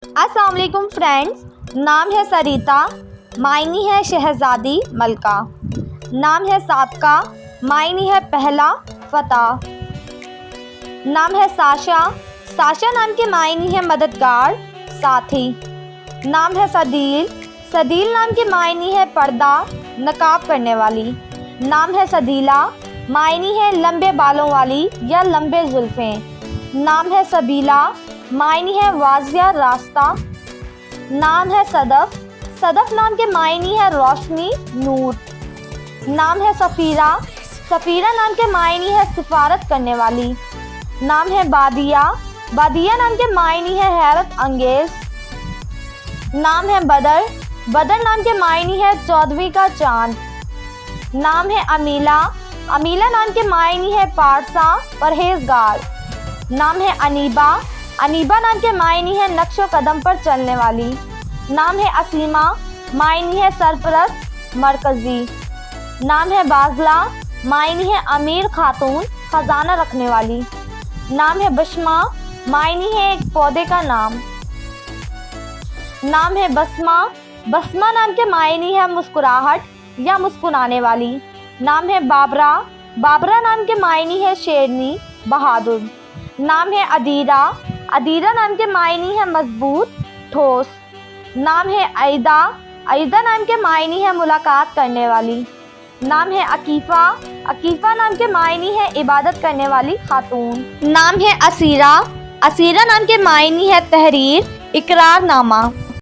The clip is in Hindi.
अस्सलाम वालेकुम फ्रेंड्स। नाम है सरिता, मायनी है शहज़ादी मलका। नाम है साबका, मायनी है पहला फतह। नाम है साशा, साशा नाम के मायनी है मददगार साथी। नाम है सदील, सदील नाम के मायनी है पर्दा नकाब करने वाली। नाम है सदीला, मायनी है लंबे बालों वाली या लंबे जुल्फ़ें। नाम है सबीला, मायनी है वाज़िया रास्ता। नाम है सदफ़, सदफ़ नाम के मायनी है रोशनी नूर। नाम है सफ़ीरा, सफ़ीरा नाम के मायनी है सिफारत करने वाली। नाम है बादिया, बादिया नाम के मायनी है हैरत अंगेज़। नाम है बदर, बदर नाम के मायनी है चौदहवीं का चाँद। नाम है अमीला, अमीला नाम के मायनी है पारसा परहेजगार। नाम है अनीबा, अनीबा नाम के मायनी है नक्शो कदम पर चलने वाली। नाम है असीमा, मायनी है सरपरस्त मरकज़ी। नाम है बाज़ला, मायनी है अमीर खातून ख़जाना रखने वाली। नाम है बशमा, मायनी है एक पौधे का नाम। नाम है बसमा, बसमा नाम के मायनी है मुस्कुराहट या मुस्कुराने वाली। नाम है बाबरा, बाबरा नाम के मायनी है शेरनी बहादुर। नाम है अदीरा, अदीरा नाम के मायनी है मजबूत ठोस। नाम है आयदा, आयदा नाम के मायनी है मुलाकात करने वाली। नाम है अकीफ़ा, अकीफ़ा नाम के मायनी है इबादत करने वाली खातून। नाम है असीरा, असीरा नाम के मायनी है तहरीर इकरारनामा।